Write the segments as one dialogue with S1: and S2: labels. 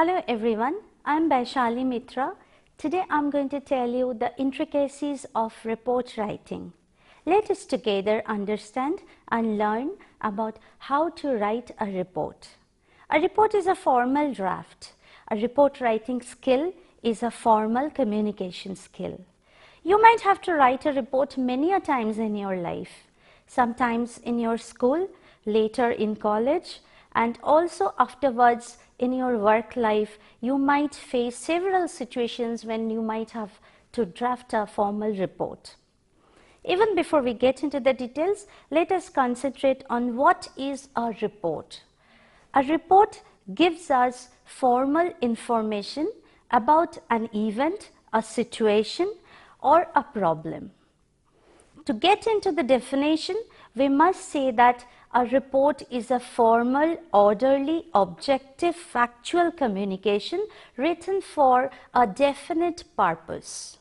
S1: Hello everyone, I am Baishali Mitra. Today I am going to tell you the intricacies of report writing. Let us together understand and learn about how to write a report. A report is a formal draft. A report writing skill is a formal communication skill. You might have to write a report many a times in your life. Sometimes in your school, later in college, and also afterwards in your work life, you might face several situations when you might have to draft a formal report. Even before we get into the details, let us concentrate on what is a report. A report gives us formal information about an event, a situation, or a problem. To get into the definition, we must say that a report is a formal, orderly, objective, factual communication written for a definite purpose.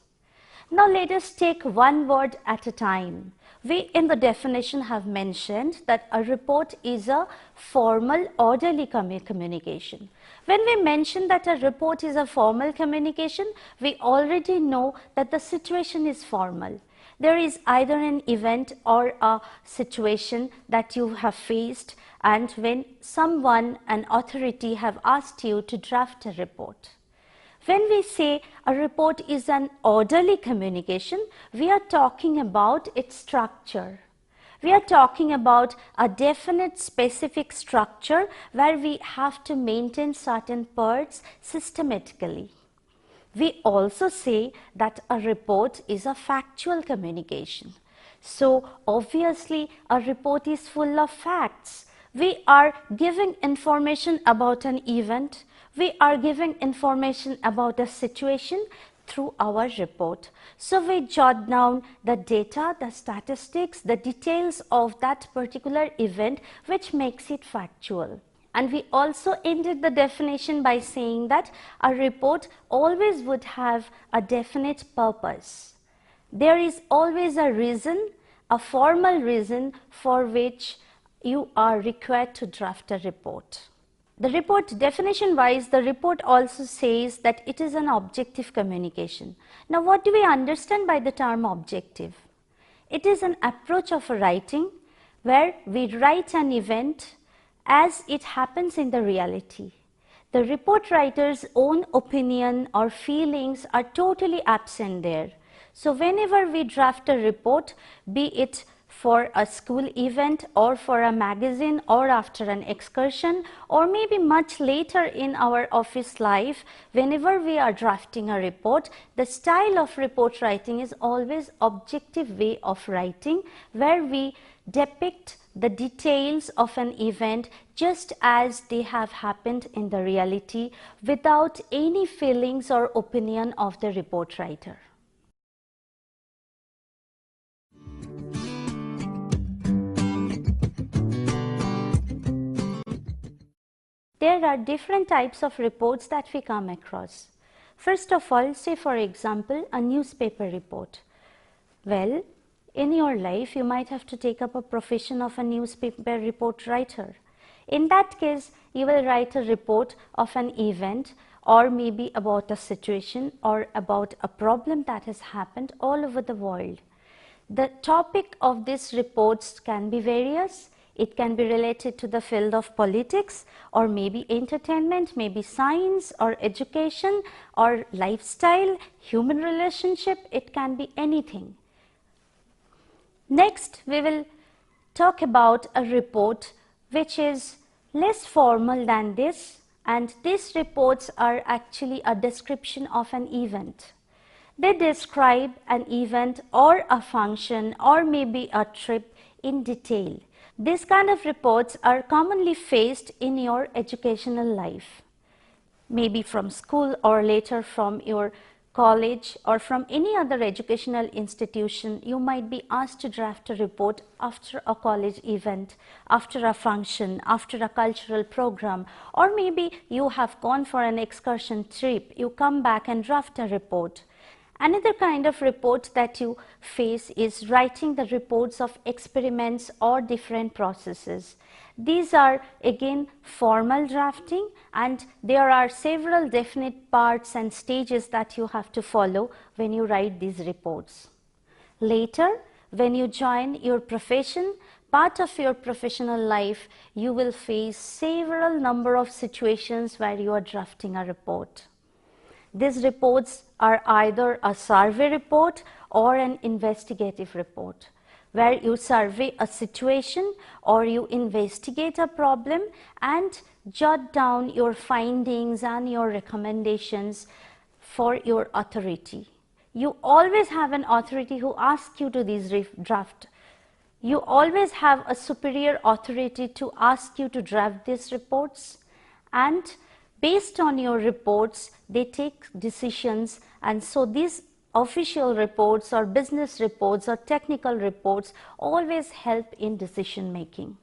S1: Now let us take one word at a time. We in the definition have mentioned that a report is a formal, orderly communication. When we mention that a report is a formal communication, we already know that the situation is formal. There is either an event or a situation that you have faced, and when someone, an authority, have asked you to draft a report. When we say a report is an orderly communication, we are talking about its structure. We are talking about a definite specific structure where we have to maintain certain parts systematically. We also say that a report is a factual communication. So obviously a report is full of facts. We are giving information about an event. We are giving information about a situation through our report. So we jot down the data, the statistics, the details of that particular event, which makes it factual. And we also ended the definition by saying that a report always would have a definite purpose. There is always a reason, a formal reason for which you are required to draft a report. The report, definition wise, the report also says that it is an objective communication. Now what do we understand by the term objective? It is an approach of writing where we write an event as it happens in the reality. The report writer's own opinion or feelings are totally absent there. So whenever we draft a report, be it for a school event or for a magazine or after an excursion or maybe much later in our office life, whenever we are drafting a report, the style of report writing is always objective way of writing where we depict the details of an event just as they have happened in the reality without any feelings or opinion of the report writer. There are different types of reports that we come across. First of all, say for example, a newspaper report. Well, in your life, you might have to take up a profession of a newspaper report writer. In that case, you will write a report of an event or maybe about a situation or about a problem that has happened all over the world. The topic of these reports can be various. It can be related to the field of politics or maybe entertainment, maybe science or education or lifestyle, human relationship, it can be anything. Next, we will talk about a report which is less formal than this, and these reports are actually a description of an event. They describe an event or a function or maybe a trip in detail. These kind of reports are commonly faced in your educational life, maybe from school or later from your college or from any other educational institution. You might be asked to draft a report after a college event, after a function, after a cultural program, or maybe you have gone for an excursion trip, you come back and draft a report. Another kind of report that you face is writing the reports of experiments or different processes. These are again formal drafting, and there are several definite parts and stages that you have to follow when you write these reports. Later, when you join your profession, part of your professional life, you will face several number of situations where you are drafting a report. These reports are either a survey report or an investigative report, where you survey a situation or you investigate a problem and jot down your findings and your recommendations for your authority. You always have an authority who asks you to these draft. You always have a superior authority to ask you to draft these reports, and based on your reports, they take decisions. And so these official reports or business reports or technical reports always help in decision making.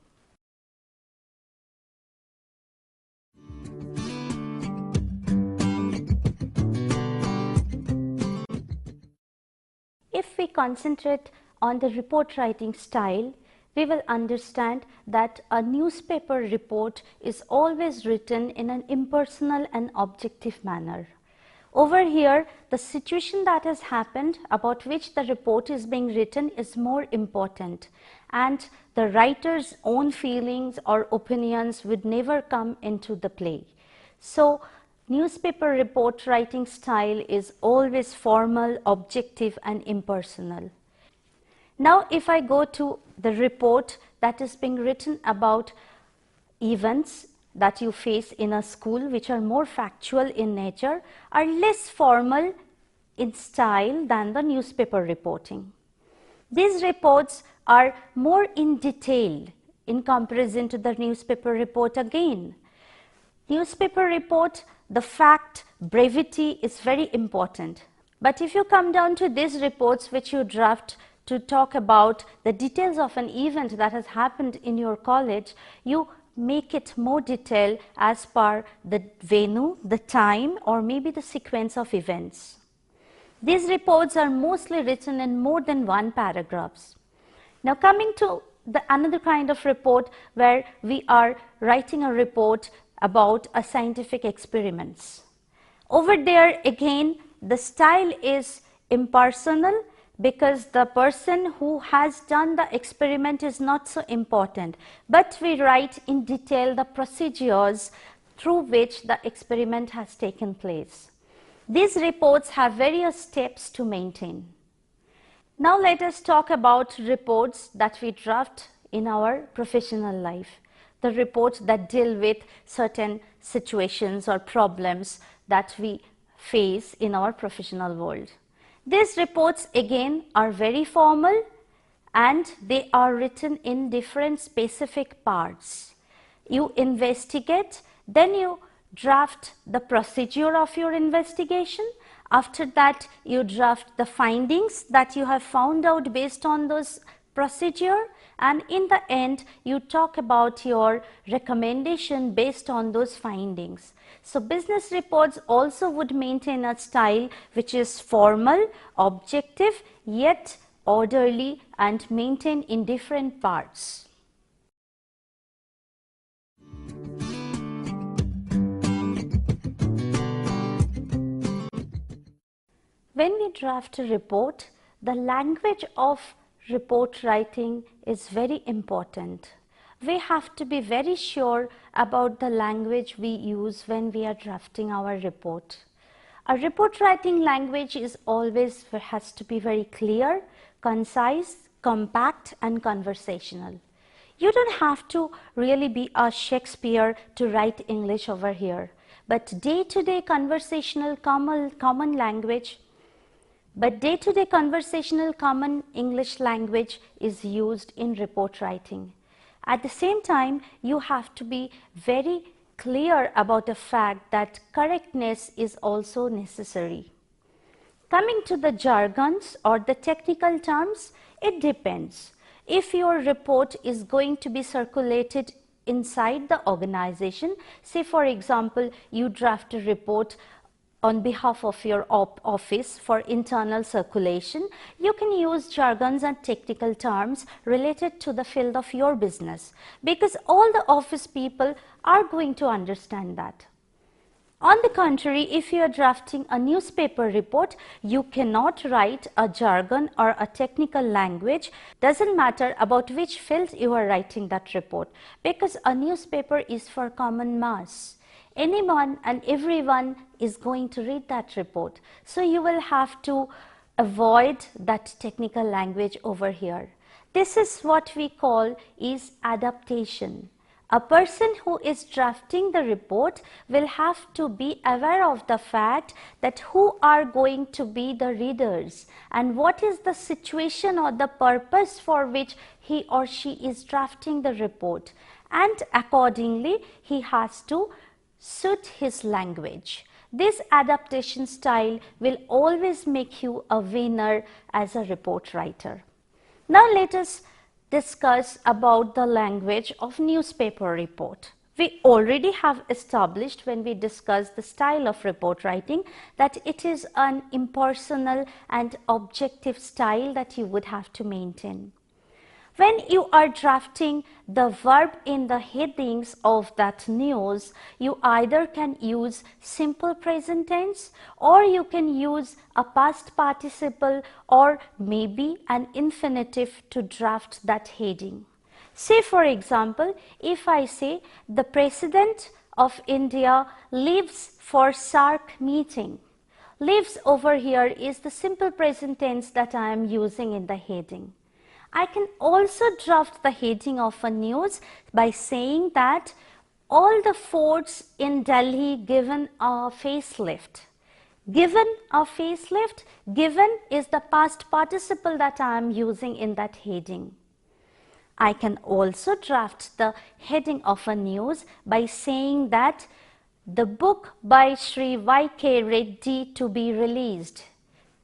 S1: If we concentrate on the report writing style, we will understand that a newspaper report is always written in an impersonal and objective manner. Over here, the situation that has happened about which the report is being written is more important, and the writer's own feelings or opinions would never come into the play. So, newspaper report writing style is always formal, objective and impersonal. Now, if I go to the report that is being written about events that you face in a school, which are more factual in nature, are less formal in style than the newspaper reporting. These reports are more in detail in comparison to the newspaper report again. Newspaper report, the fact, brevity is very important. But if you come down to these reports which you draft to talk about the details of an event that has happened in your college, you make it more detailed as per the venue, the time, or maybe the sequence of events. These reports are mostly written in more than one paragraphs. Now, coming to another kind of report where we are writing a report about a scientific experiments. Over there again, the style is impersonal, because the person who has done the experiment is not so important, but we write in detail the procedures through which the experiment has taken place. These reports have various steps to maintain. Now let us talk about reports that we draft in our professional life, the reports that deal with certain situations or problems that we face in our professional world. These reports again are very formal and they are written in different specific parts. You investigate, then you draft the procedure of your investigation. After that, you draft the findings that you have found out based on those procedure, and in the end you talk about your recommendation based on those findings. So, business reports also would maintain a style which is formal, objective, yet orderly and maintained in different parts. When we draft a report, the language of report writing is very important. We have to be very sure about the language we use when we are drafting our report. A report writing language is always has to be very clear, concise, compact and conversational. You don't have to really be a Shakespeare to write English over here, but day-to-day conversational common language common English language is used in report writing. At the same time, you have to be very clear about the fact that correctness is also necessary. Coming to the jargons or the technical terms, it depends. If your report is going to be circulated inside the organization, say for example, you draft a report on behalf of your office for internal circulation, you can use jargons and technical terms related to the field of your business, because all the office people are going to understand that. On the contrary, if you are drafting a newspaper report, you cannot write a jargon or a technical language. Doesn't matter about which field you are writing that report, because a newspaper is for common mass. Anyone and everyone is going to read that report. So you will have to avoid that technical language over here. This is what we call is adaptation. A person who is drafting the report will have to be aware of the fact that who are going to be the readers and what is the situation or the purpose for which he or she is drafting the report, and accordingly he has to suit his language. This adaptation style will always make you a winner as a report writer. Now let us discuss about the language of newspaper report. We already have established when we discussed the style of report writing that it is an impersonal and objective style that you would have to maintain. When you are drafting the verb in the headings of that news, you either can use simple present tense or you can use a past participle or maybe an infinitive to draft that heading. Say for example, if I say the President of India leaves for SAARC meeting. Leaves over here is the simple present tense that I am using in the heading. I can also draft the heading of a news by saying that all the forts in Delhi given a facelift. Given a facelift, given is the past participle that I am using in that heading. I can also draft the heading of a news by saying that the book by Sri Y.K. Reddy to be released.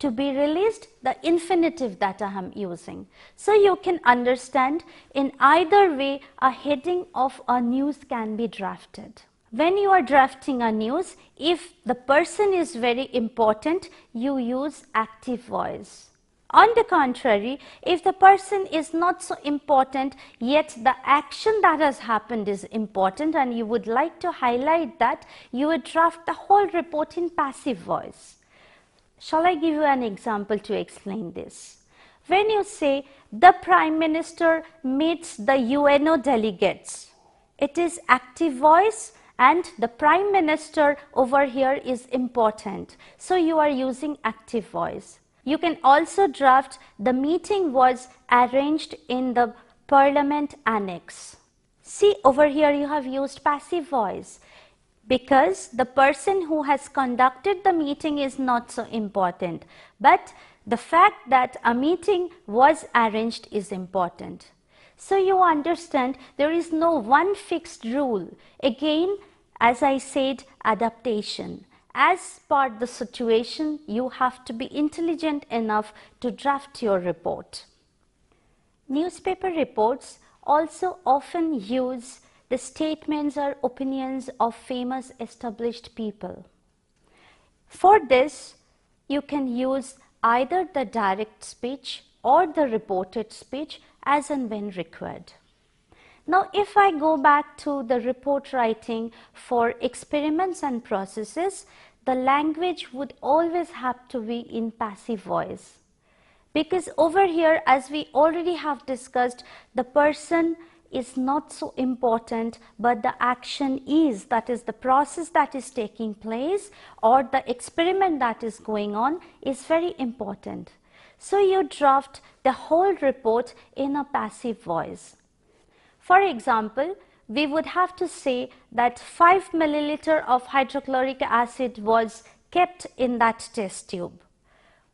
S1: To be released, the infinitive that I am using. So you can understand in either way a heading of a news can be drafted. When you are drafting a news, if the person is very important, you use active voice. On the contrary, if the person is not so important, yet the action that has happened is important and you would like to highlight that, you would draft the whole report in passive voice. Shall I give you an example to explain this? When you say the Prime Minister meets the UNO delegates, it is active voice and the Prime Minister over here is important. So you are using active voice. You can also draft the meeting was arranged in the Parliament Annex. See over here you have used passive voice, because the person who has conducted the meeting is not so important, but the fact that a meeting was arranged is important. So you understand there is no one fixed rule. Again, as I said, adaptation. As per the situation, you have to be intelligent enough to draft your report. Newspaper reports also often use the statements or opinions of famous established people. For this, you can use either the direct speech or the reported speech as and when required. Now, if I go back to the report writing for experiments and processes, the language would always have to be in passive voice. Because over here, as we already have discussed, the person is not so important, but the action is, that is the process that is taking place or the experiment that is going on is very important. So you draft the whole report in a passive voice. For example, we would have to say that 5 milliliter of hydrochloric acid was kept in that test tube.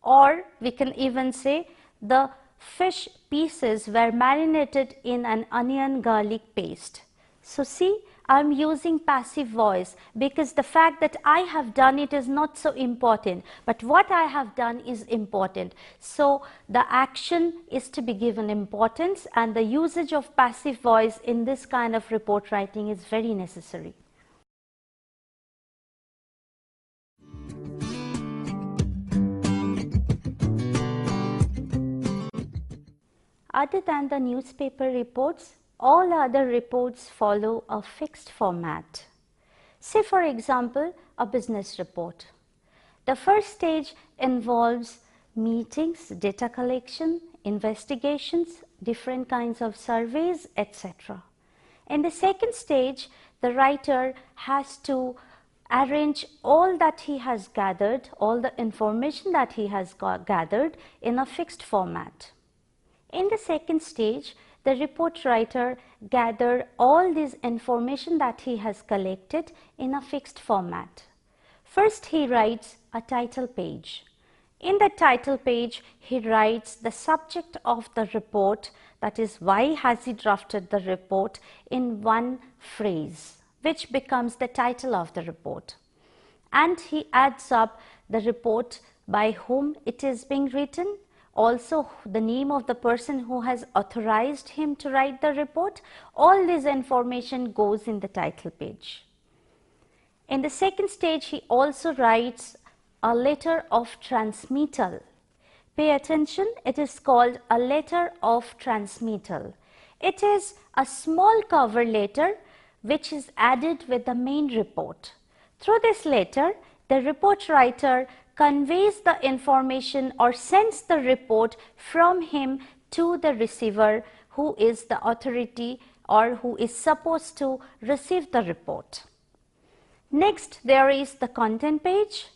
S1: Or we can even say the fish pieces were marinated in an onion garlic paste. So see, I am using passive voice because the fact that I have done it is not so important, but what I have done is important. So the action is to be given importance, and the usage of passive voice in this kind of report writing is very necessary. other than the newspaper reports, all other reports follow a fixed format. Say for example, a business report. The first stage involves meetings, data collection, investigations, different kinds of surveys, etc. In the second stage, the writer has to arrange all that he has gathered, all the information that he has gathered in a fixed format. In the second stage, the report writer gathered all this information that he has collected in a fixed format. First, he writes a title page. In the title page, he writes the subject of the report, that is, why has he drafted the report, in one phrase, which becomes the title of the report. And he adds up the report, by whom it is being written, also the name of the person who has authorized him to write the report. All this information goes in the title page. In the second stage, he also writes a letter of transmittal. Pay attention, it is called a letter of transmittal. It is a small cover letter which is added with the main report. Through this letter, the report writer conveys the information or sends the report from him to the receiver, who is the authority or who is supposed to receive the report. Next, there is the content page.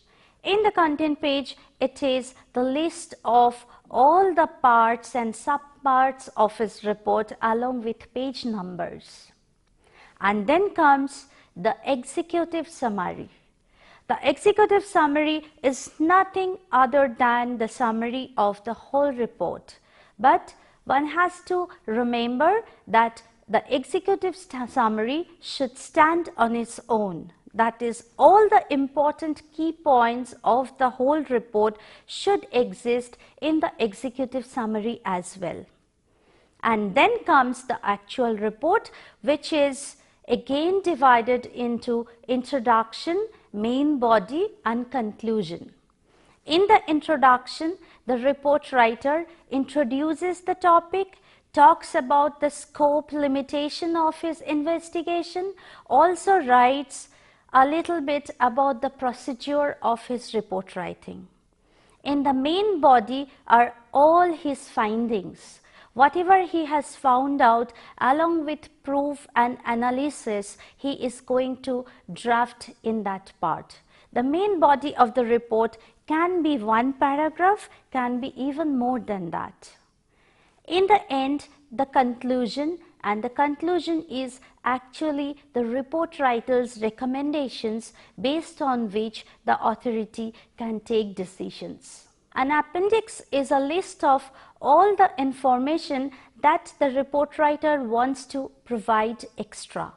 S1: In the content page, it is the list of all the parts and subparts of his report along with page numbers. And then comes the executive summary. The executive summary is nothing other than the summary of the whole report. But one has to remember that the executive summary should stand on its own. That is, all the important key points of the whole report should exist in the executive summary as well. And then comes the actual report, which is again divided into introduction, main body and conclusion. In the introduction, the report writer introduces the topic, talks about the scope limitation of his investigation, also writes a little bit about the procedure of his report writing. In the main body are all his findings. Whatever he has found out, along with proof and analysis, he is going to draft in that part. The main body of the report can be one paragraph, can be even more than that. In the end, the conclusion, and the conclusion is actually the report writer's recommendations based on which the authority can take decisions. An appendix is a list of all the information that the report writer wants to provide extra.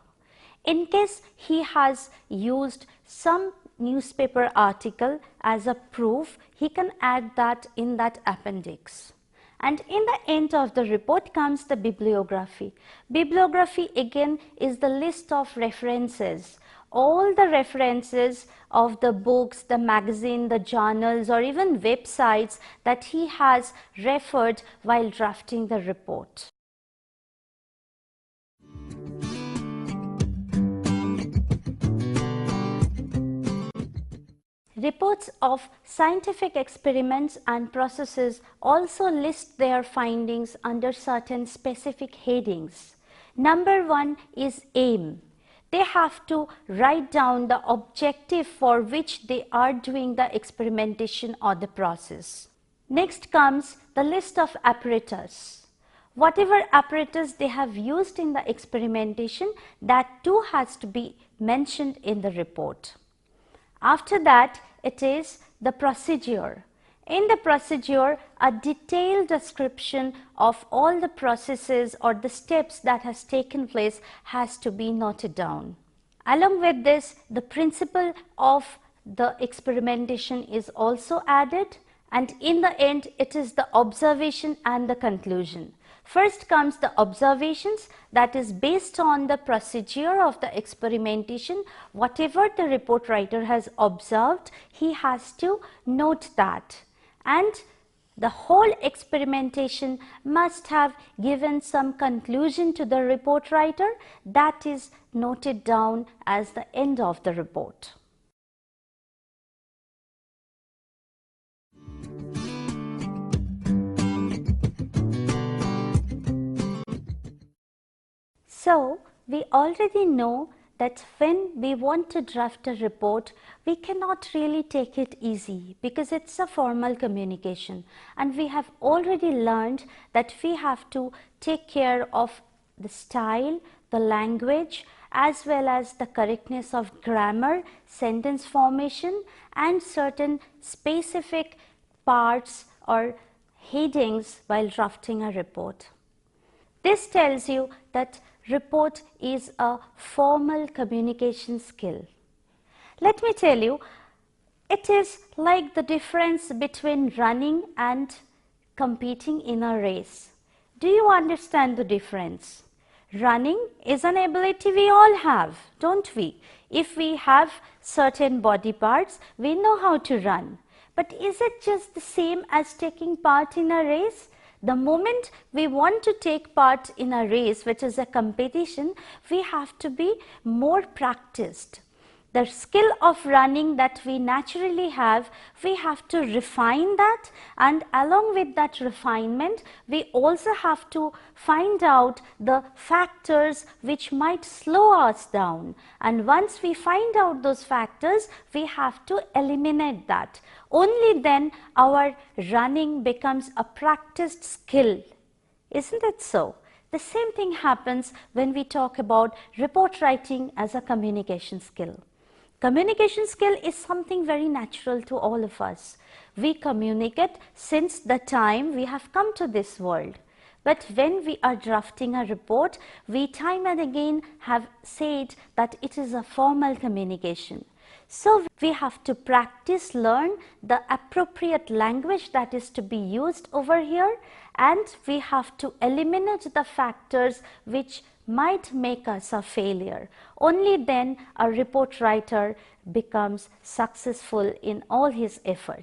S1: In case he has used some newspaper article as a proof, he can add that in that appendix. And in the end of the report comes the bibliography. Bibliography again is the list of references. All the references of the books, the magazine, the journals or even websites that he has referred while drafting the report. Reports of scientific experiments and processes also list their findings under certain specific headings. Number one is aim. They have to write down the objective for which they are doing the experimentation or the process. Next comes the list of apparatus. Whatever apparatus they have used in the experimentation, that too has to be mentioned in the report. After that, it is the procedure. In the procedure, a detailed description of all the processes or the steps that has taken place has to be noted down. Along with this, the principle of the experimentation is also added, and in the end, it is the observation and the conclusion. First comes the observations, that is based on the procedure of the experimentation. Whatever the report writer has observed, he has to note that. And The whole experimentation must have given some conclusion to the report writer that is noted down as the end of the report. So, we already know that when we want to draft a report, we cannot really take it easy because it's a formal communication, and we have already learned that we have to take care of the style, the language, as well as the correctness of grammar, sentence formation, and certain specific parts or headings while drafting a report. This tells you that report is a formal communication skill. Let me tell you, it is like the difference between running and competing in a race. Do you understand the difference? Running is an ability we all have, don't we? If we have certain body parts, we know how to run. But is it just the same as taking part in a race? The moment we want to take part in a race, which is a competition, we have to be more practiced. The skill of running that we naturally have, we have to refine that, and along with that refinement, we also have to find out the factors which might slow us down. And once we find out those factors, we have to eliminate that. Only then our running becomes a practiced skill. Isn't it so? The same thing happens when we talk about report writing as a communication skill. Communication skill is something very natural to all of us. We communicate since the time we have come to this world. But when we are drafting a report, we time and again have said that it is a formal communication. So we have to practice, learn the appropriate language that is to be used over here, and we have to eliminate the factors which might make us a failure. Only then a report writer becomes successful in all his effort.